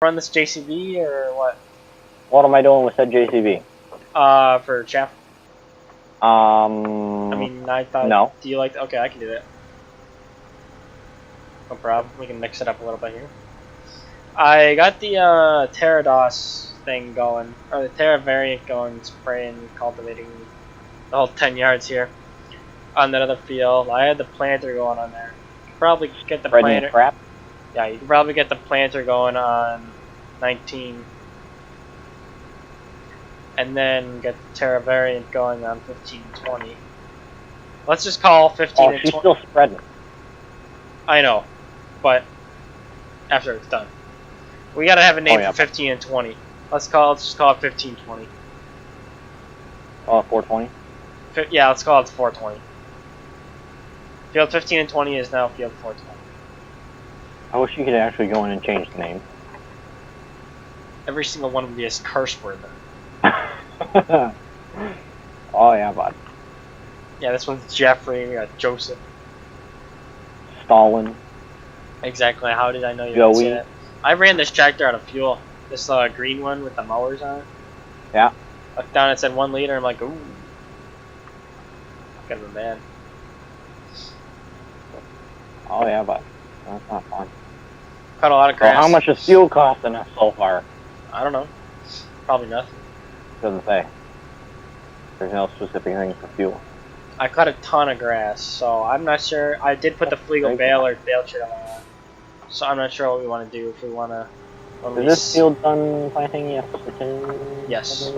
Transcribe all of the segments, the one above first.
run this JCB or what? What am I doing with said JCB? For chaff. I mean, I thought. No. Do you like? Okay, I can do that. No problem. We can mix it up a little bit here. I got the Terrados thing going, or the Terra variant going, spraying, cultivating the whole 10 yards here on that other field. I had the planter going on there. You could probably get the planter. Crap. Yeah, you could probably get the planter going on 19. And then get the Terra variant going on 15 and 20. Let's just call 15 and 20. She's still spreading. I know, but after it's done. We gotta have a name for 15 and 20. Let's just call it 15, 20. Oh, 420? Yeah, let's call it 420. Field 15 and 20 is now Field 420. I wish you could actually go in and change the name. Every single one would be a curse word then. Oh yeah, bud. Yeah, this one's Jeffrey, we got Joseph. Stalin. Exactly, how did I know you Joey. would say that? I ran this tractor out of fuel. This green one with the mowers on it. Yeah. Looked down, it said 1 liter, I'm like, ooh. Kind of a man. Oh yeah, bud. That's not fun. Cut a lot of grass. So how much is fuel costing us so far? I don't know. Probably nothing. Doesn't say. There's no specific thing for fuel. I cut a ton of grass, so I'm not sure. I did put the Flegel bale trailer on, so I'm not sure what we want to do. If we want to. Is this field done planting? Yes.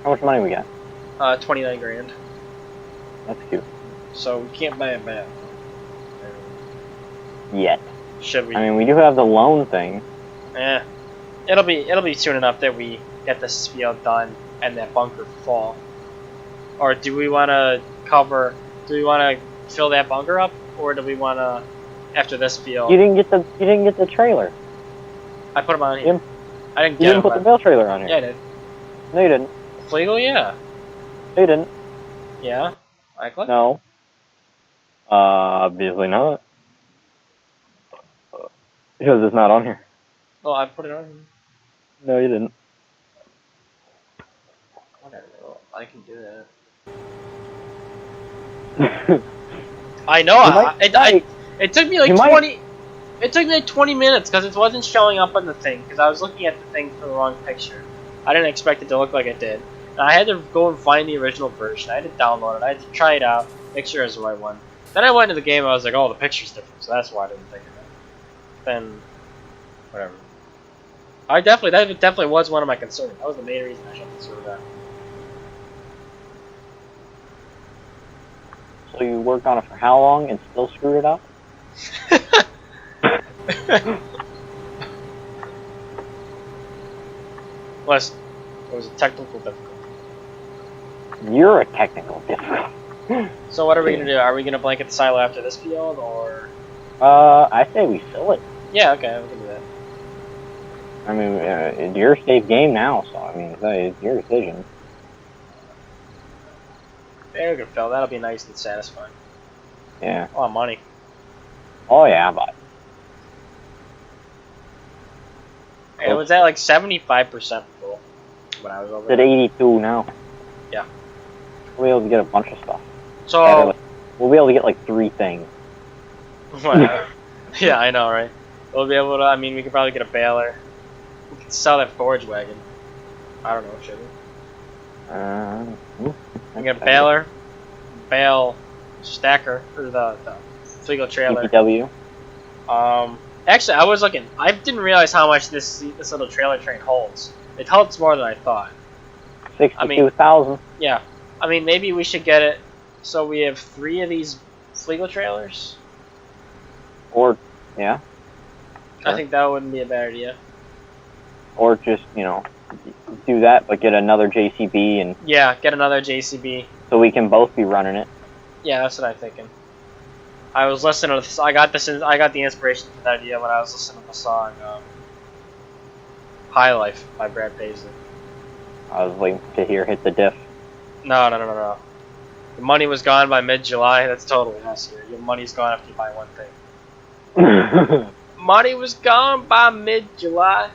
How much money we got? 29 grand. That's cute. So we can't buy it back. Yet. Should we? I mean, we do have the loan thing. Eh. It'll be soon enough that we get this field done and that bunker full. Or do we want to fill that bunker up, or do we want to after this field? You didn't get the trailer. I put them on here. I didn't get You didn't put the bale trailer on here. Yeah, I did. No, you didn't. Flegel, yeah. No, you didn't. Yeah. I clicked. No. Obviously not. Because it's not on here. Oh, I put it on here. No, you didn't. Whatever. I can do that. I know. It took me like 20. It took me like 20 minutes because it wasn't showing up on the thing. Because I was looking at the thing for the wrong picture. I didn't expect it to look like it did. And I had to go and find the original version. I had to download it. I had to try it out, make sure it was the right one. Then I went into the game. And I was like, oh, the picture's different. So that's why I didn't think of it. Then, whatever. That definitely was one of my concerns. That was the main reason I shut the server down. So you worked on it for how long and still screwed it up? Plus, it was a technical difficulty. You're a technical difficulty. So what are we gonna do? Are we gonna blanket the silo after this field, or? I say we fill it. Yeah, okay, we can do that. I mean, it's your safe game now, so I mean, it's your decision. There we go, Phil. That'll be nice and satisfying. Yeah. A lot of money. Oh yeah, but. It was at like 75% full when I was over It's at 82 now. Yeah. We'll be able to get a bunch of stuff. So. We'll be able to get like 3 things. Yeah, I know, right? We'll be able to. I mean, we could probably get a baler. We could sell that forage wagon. I don't know, should we? We get a baler, bale stacker for the Flegel trailer. EPW. Actually, I was looking. I didn't realize how much this little trailer train holds. It holds more than I thought. 62,000. Yeah. I mean, maybe we should get it so we have 3 of these Flegel trailers. Or, yeah. Sure. I think that wouldn't be a bad idea. Or just, you know, do that, but get another JCB and. Yeah, get another JCB. So we can both be running it. Yeah, that's what I'm thinking. I was listening to this. I got the inspiration for that idea when I was listening to the song "High Life" by Brad Paisley. I was waiting to hear "Hit the Diff." No. The money was gone by mid-July. That's totally us here. Your money's gone after you buy one thing. Money was gone by mid-July,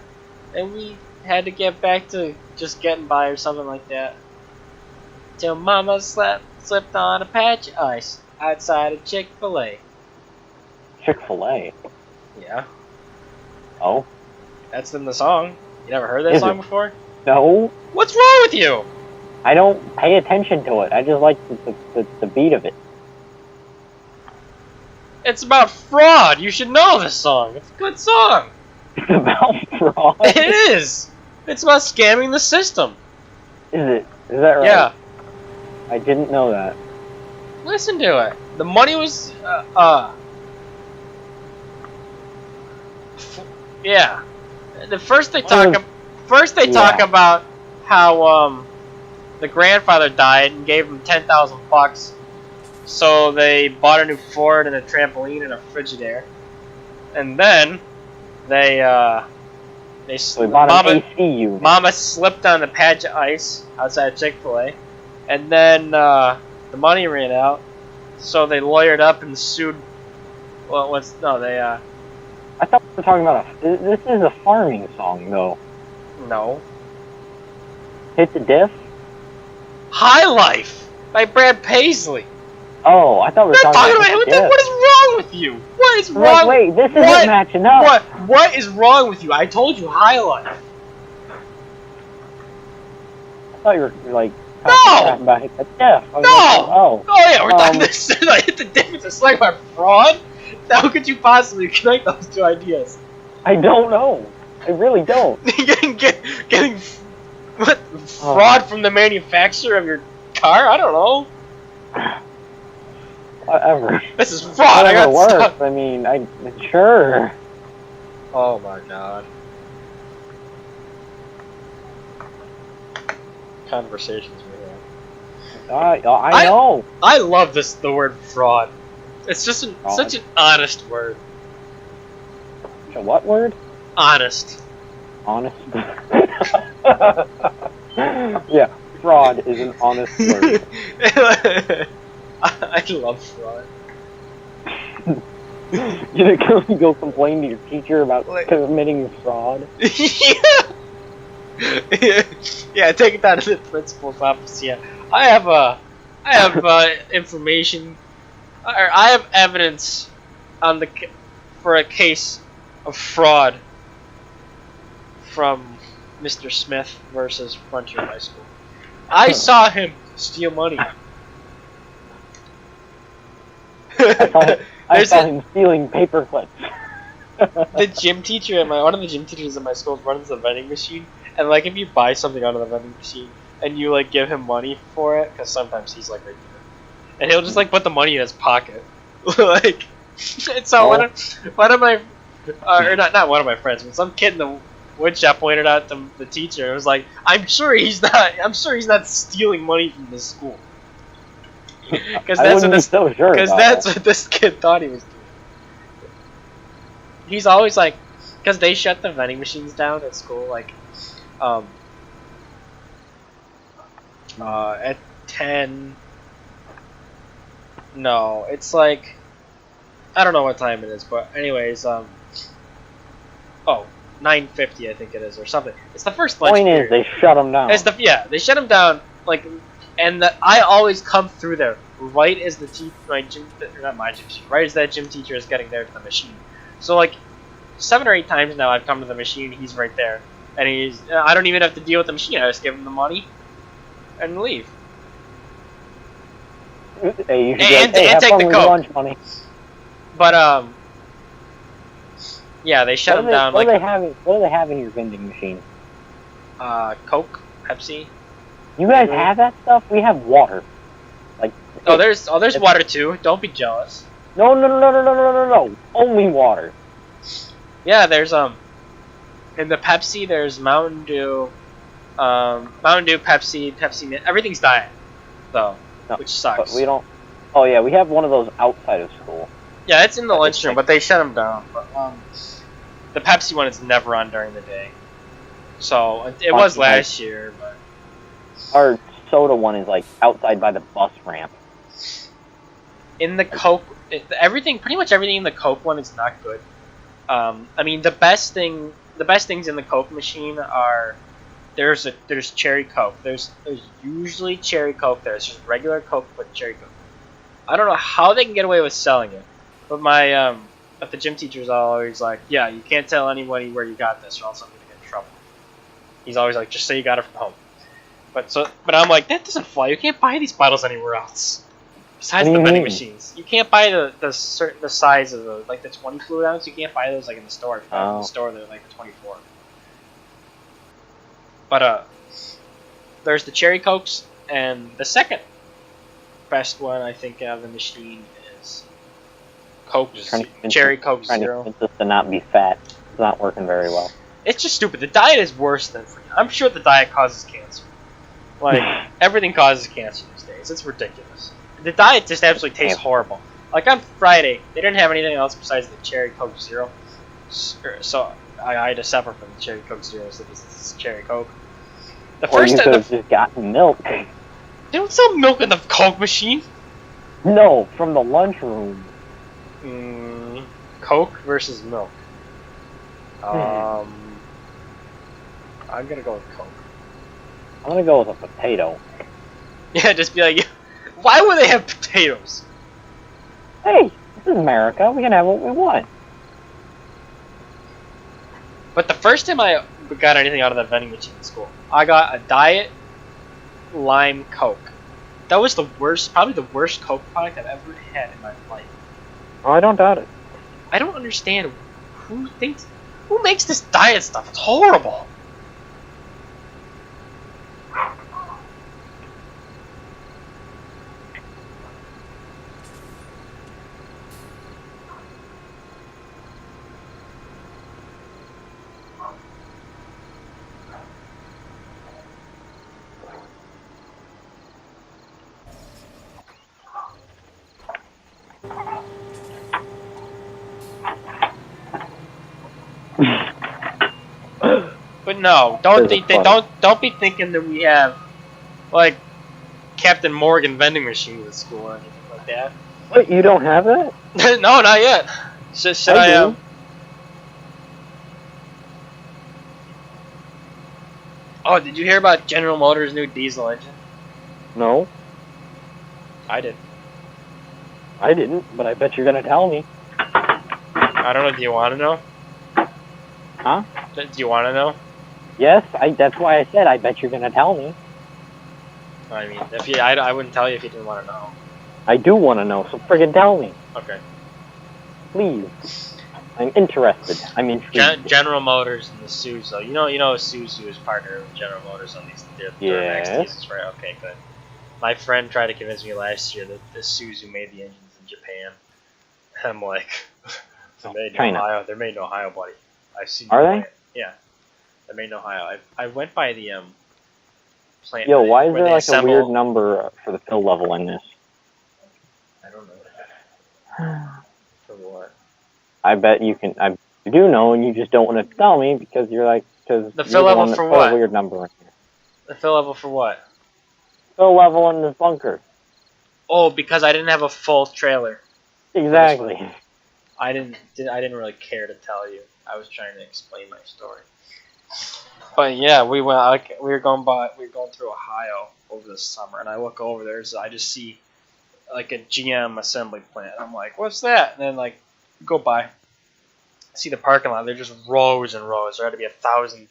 and we had to get back to just getting by or something like that. Till Mama slipped on a patch of ice outside of Chick-fil-A. Chick-fil-A? Yeah. Oh? That's in the song. You never heard that song before? No. What's wrong with you? I don't pay attention to it. I just like the beat of it. It's about fraud. You should know this song. It's a good song. It's about fraud? It is. It's about scamming the system. Is it? Is that right? Yeah. I didn't know that. Listen to it. The money was, yeah. First they talk about how the grandfather died and gave him $10,000, so they bought a new Ford and a trampoline and a Frigidaire, and then they bought an AC unit. Mama slipped on a patch of ice outside Chick-fil-A, and then the money ran out, so they lawyered up and sued. Well, I thought we were talking about this is a farming song, though. No. Hit the diff? High Life by Brad Paisley. Oh, I thought we were talking about what is wrong with you? What is wrong? Wait, this isn't matching up. What is wrong with you? I told you High Life. I thought you were like talking about Hit the Diff. Oh yeah, we're talking this. Hit the Diff. It's a slang by fraud. How could you possibly connect those two ideas? I don't know. I really don't. getting what fraud from the manufacturer of your car? I don't know. Whatever. This is fraud. Whatever works. I mean, sure. Oh my god. Conversations we have. I know. I love the word fraud. It's just such an honest word. A what word? Honest. Honest? Yeah, fraud is an honest word. I love fraud. You gonna go complain to your teacher about committing fraud? Yeah, take it down to the principal's office. Yeah, I have information. I have evidence on for a case of fraud from Mr. Smith versus Frontier High School. I saw him steal money. I saw him stealing paper clips. The gym teacher one of the gym teachers at my school runs the vending machine, and like if you buy something out of the vending machine and you like give him money for it, because sometimes he's like right there, and he'll just like put the money in his pocket, like. And so one of my, or not one of my friends, but some kid in the wood shop pointed out to the teacher. It was like, I'm sure he's not stealing money from this school. Because that's what this kid thought he was doing. He's always like, because they shut the vending machines down at school, like, at 10. No, it's like, I don't know what time it is, but anyways, 9:50 I think it is, or something. It's the first lunch period. Point is, they shut them down. They shut them down, like, and I always come through there right as the right as that gym teacher is getting there to the machine. So like 7 or 8 times now I've come to the machine, he's right there, and I don't even have to deal with the machine. I just give him the money and leave. Hey, you should and take the Coke. Lunch money. But yeah, they shut them down. What do they have in your vending machine? Coke, Pepsi. You guys have that stuff? We have water. Like. There's water too. Don't be jealous. No. Only water. Yeah, there's in the Pepsi there's Mountain Dew, Pepsi, everything's diet, though, which sucks. But we don't. Oh yeah, we have one of those outside of school. Yeah, it's in the lunchroom, but they shut them down. But the Pepsi one is never on during the day, so it was last year. But our soda one is like outside by the bus ramp. in the Coke, pretty much everything in the Coke one is not good. I mean, the best things in the Coke machine are there's cherry Coke. There's usually cherry Coke. There's just regular Coke with cherry Coke. I don't know how they can get away with selling it, but but the gym teacher's always like, yeah, you can't tell anybody where you got this, or else I'm gonna get in trouble. He's always like, just say you got it from home. But I'm like, that doesn't fly. You can't buy these bottles anywhere else. Besides the vending machines, you can't buy the size of those, like the 20 fluid ounce. You can't buy those like in the store. If you buy them in the store, they're like 24. But there's the cherry Cokes, and the second best one I think out of the machine is cherry Coke Zero. It's just to not be fat. It's not working very well. It's just stupid. The diet is worse than I'm sure the diet causes cancer. Like everything causes cancer these days. It's ridiculous. The diet just absolutely tastes horrible. Like on Friday, they didn't have anything else besides the cherry Coke Zero, so I had to suffer from the cherry Coke Zero instead of this cherry Coke. The first you could have just gotten milk. They don't sell milk in the Coke machine. No, from the lunchroom. Coke versus milk. I'm gonna go with Coke. I'm gonna go with a potato. Yeah, just be like, why would they have potatoes? Hey, this is America. We can have what we want. But the first time I got anything out of the vending machine in school, I got a Diet Lime Coke. That was probably the worst Coke product I've ever had in my life. Oh, I don't doubt it. I don't understand who makes this diet stuff. It's horrible. But no, don't be thinking that we have like Captain Morgan vending machines at school or anything like that. Wait, you don't have that? No, not yet. Should I Oh, did you hear about General Motors' new diesel engine? No. I did. I didn't, but I bet you're gonna tell me. I don't know. Do you want to know? Huh? Do you want to know? Yes, that's why I said I bet you're gonna tell me. I mean, I wouldn't tell you if you didn't want to know. I do want to know, so friggin' tell me. Okay. Please. I'm interested. I'm intrigued. General Motors and the Isuzu. You know, Isuzu is partnered with General Motors on these Duramax diesels, right? Okay, good. My friend tried to convince me last year that the Isuzu made the engines in Japan. I'm like, they're made in Ohio. They're made in Ohio, buddy. I've seen. Are they? Yeah, they're made in Ohio. I went by the plant. Yo, why is there like a weird number for the fill level in this? I don't know. For what? I bet you can. I do know, and you just don't want to tell me because you're like, because the fill level for what? A weird number in here. The fill level for what? Fill level in this bunker. Oh, because I didn't have a full trailer. Exactly. I didn't really care to tell you. I was trying to explain my story. But yeah, we were going through Ohio over the summer, and I look over there, so I just see like a GM assembly plant. I'm like, what's that? And then like go by, see the parking lot. They're just rows and rows. There had to be 1,000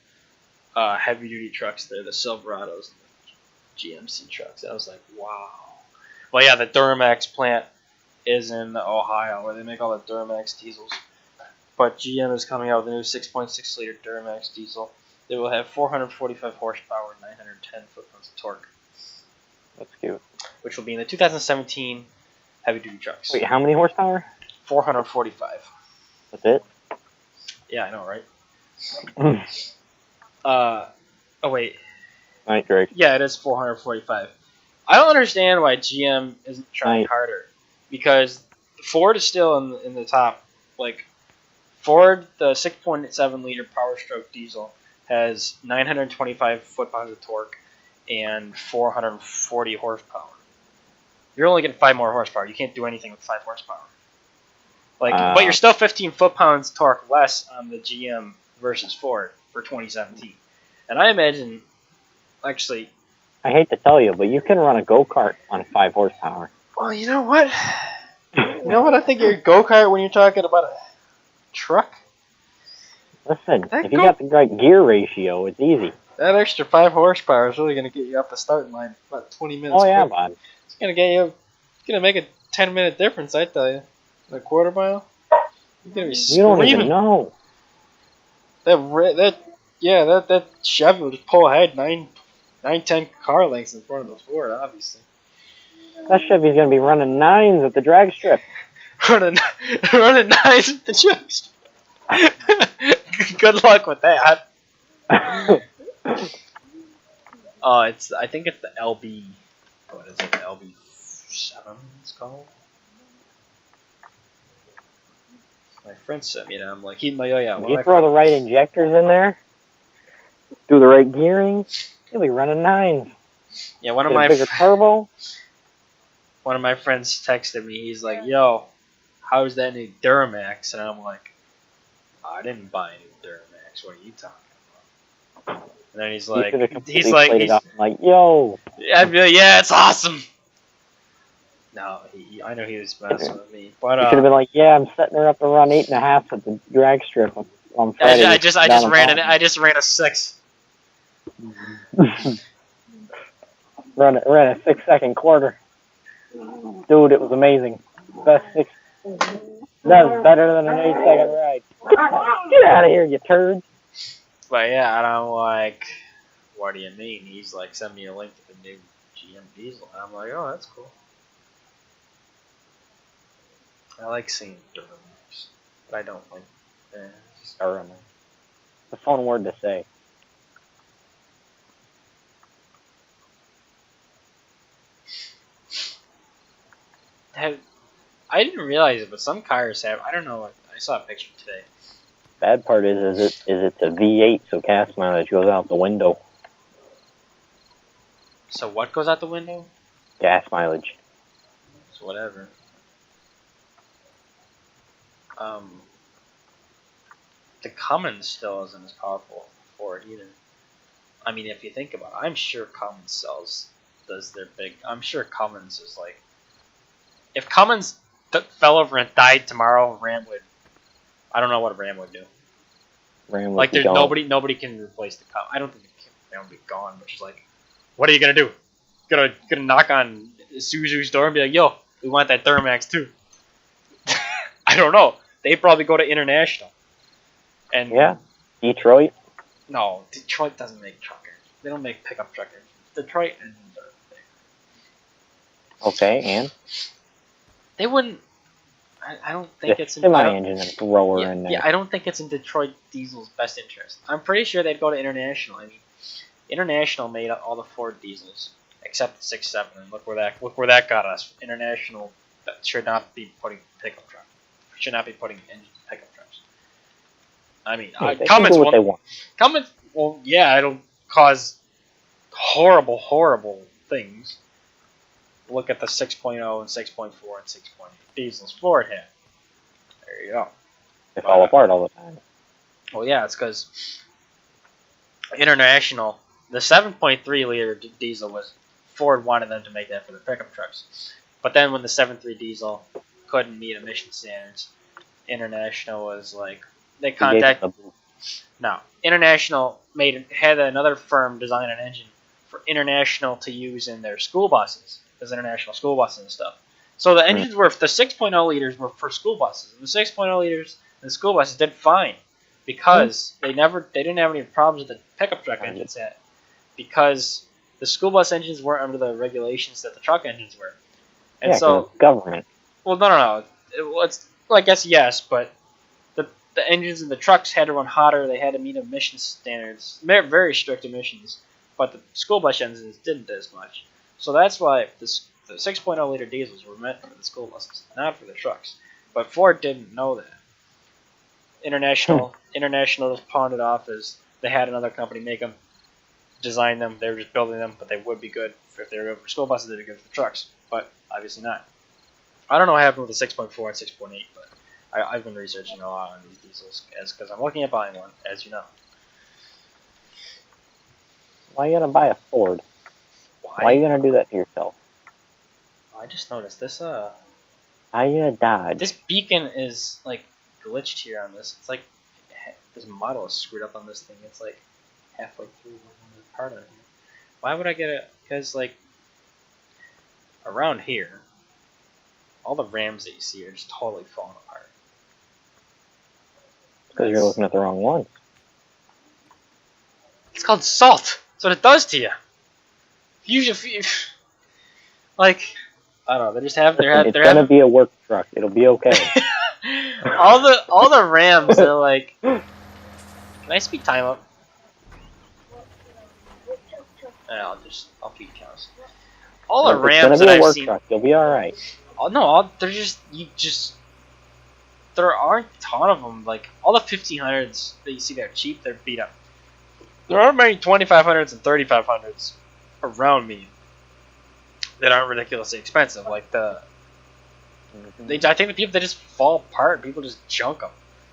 heavy duty trucks there, the Silverados, and the GMC trucks. I was like, wow. Well, yeah, the Duramax plant is in Ohio, where they make all the Duramax diesels. But GM is coming out with a new 6.6 liter Duramax diesel. They will have 445 horsepower and 910 foot-pounds of torque. That's cute. Which will be in the 2017 heavy-duty trucks. Wait, how many horsepower? 445. That's it? Yeah, I know, right? Oh, wait. Night, Greg. Yeah, it is 445. I don't understand why GM isn't trying harder. Because Ford is still in the top. Like, Ford, the 6.7 liter Power Stroke diesel, has 925 foot-pounds of torque and 440 horsepower. You're only getting 5 more horsepower. You can't do anything with 5 horsepower. Like, but you're still 15 foot-pounds torque less on the GM versus Ford for 2017. And I imagine, actually, I hate to tell you, but you can run a go-kart on 5 horsepower. Well, you know what? You know what I think your go-kart when you're talking about a truck? Listen, if you got the right gear ratio, it's easy. That extra 5 horsepower is really going to get you off the starting line about 20 minutes. Oh, yeah, bud. It's going to get you, it's going to make a 10-minute difference, I tell you. A quarter mile? You're going to be screaming. You don't even know. That Chevy will just pull ahead 9-10 car lengths in front of the Ford, obviously. That Chevy's going to be running 9s at the drag strip. running 9s at the drag strip. Good luck with that. I think it's the LB. What is it? The LB7 it's called. My friend sent me that. I'm like, yeah. If you throw the right injectors in there, do the right gearing, you'll be running 9s. Yeah, one of my friends texted me. He's like, "Yo, how's that new Duramax?" And I'm like, "I didn't buy a new Duramax. What are you talking about?" And then he's like, "Yo, yeah, it's awesome." No, I know he was messing with me, but you should have been like, "Yeah, I'm setting her up to run 8.5 at the drag strip on Friday." I just ran a 6. ran a 6-second quarter. Dude, it was amazing. Best 6. That was better than an 8-second ride. Get out of here, you turd. But yeah, and I'm like, what do you mean? He's like, send me a link to the new GM diesel. And I'm like, oh, that's cool. I like seeing Duramax, but I don't like Duramax. It's a fun word to say. I didn't realize it, but some cars have. I don't know. I saw a picture today. Bad part is it's a V8, so gas mileage goes out the window. So what goes out the window? Gas mileage. So whatever. The Cummins still isn't as powerful for it either. I mean, if you think about it, I'm sure Cummins does their big. I'm sure Cummins is like. If Cummins fell over and died tomorrow, Ram would. I don't know what a Ram would do. Ram would like be there's gone. nobody can replace the Cummins. I don't think the Ram would be gone, which is like, what are you gonna do? Gonna knock on Suzu's door and be like, yo, we want that Duramax too. I don't know. They probably go to International. And yeah, Detroit. No, Detroit doesn't make truck engines. They don't make pickup truck engines. Detroit engines are big. Okay, and they wouldn't. I don't think the it's in semi-engine and thrower in there. Yeah, I don't think it's in Detroit Diesel's best interest. I'm pretty sure they'd go to International. I mean, International made all the Ford diesels except the 6.7, and look where that got us. International should not be putting pickup truck. Should not be putting engines in pickup trucks. I mean, Cummins what they want. Cummins, well, yeah, it'll cause horrible things. Look at the 6.0 and 6.4 and 6.8 diesels Ford had. There you go. They fall apart all the time. Well, yeah, it's because International, the 7.3 liter diesel was Ford wanted them to make that for their pickup trucks, but then when the 7.3 diesel couldn't meet emission standards, International was like they contacted. No, International had another firm design an engine for International to use in their school buses, as International school buses and stuff. So the engines were the 6.0 liters were for school buses, and the 6.0 liters in the school buses did fine because they didn't have any problems with the pickup truck engines yet, because the school bus engines weren't under the regulations that the truck engines were, and so government. Well, no. I guess yes, but the engines in the trucks had to run hotter. They had to meet emission standards, very strict emissions. But the school bus engines didn't as much. So that's why the 6.0 liter diesels were meant for the school buses, not for the trucks. But Ford didn't know that. International just pawned it off as they had another company make them, design them. They were just building them, but they would be good if they were good for school buses. They'd be good for trucks. but obviously not. I don't know what happened with the 6.4 and 6.8, but I've been researching a lot on these diesels because I'm looking at buying one, as you know. Why you gonna buy a Ford? Why you gonna do that to yourself? I just noticed this. How you gonna dodge? This beacon is like glitched here on this. It's like this model is screwed up on this thing. It's like halfway through one part of it. Why would I get it? Because like around here, all the Rams that you see are just totally falling apart. Because you're looking at the wrong one. It's called salt. That's what it does to you. Like, I don't know. They just have. It's gonna be a work truck. It'll be okay. all the Rams are like. Can I speed time up? I'll feed cows. All the Rams that I've seen. Truck. You'll be all right. Oh no, they're just. There aren't a ton of them. Like all the 1500s that you see, they're cheap. They're beat up. There aren't many 2500s and 3500s around me that aren't ridiculously expensive. Like I think the people, they just fall apart. People just junk them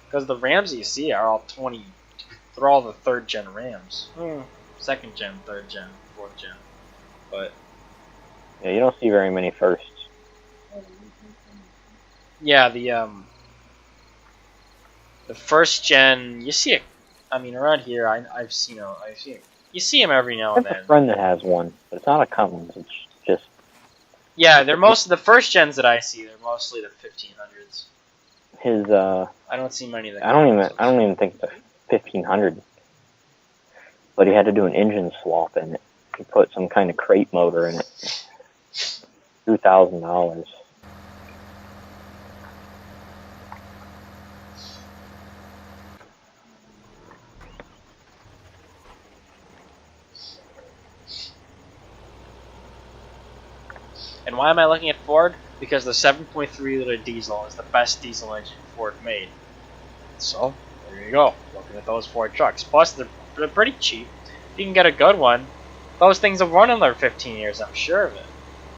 because the Rams that you see are all 20. They're all the 3rd gen Rams, 2nd gen, 3rd gen, 4th gen. But yeah, you don't see very many firsts. Yeah, the 1st gen, you see it. I mean, around here, I've seen it. You see them every now and then. I have a friend that has one, but it's not a Cummins. It's just. Yeah, they're most of the 1st gens that I see. They're mostly the 1500s. His I don't see many of the. I don't even think the 1500. But he had to do an engine swap in it. He put some kind of crate motor in it. $2,000. And why am I looking at Ford? Because the 7.3 liter diesel is the best diesel engine Ford made. So, there you go. Looking at those Ford trucks. Plus, they're pretty cheap. If you can get a good one, those things will run another 15 years, I'm sure of it.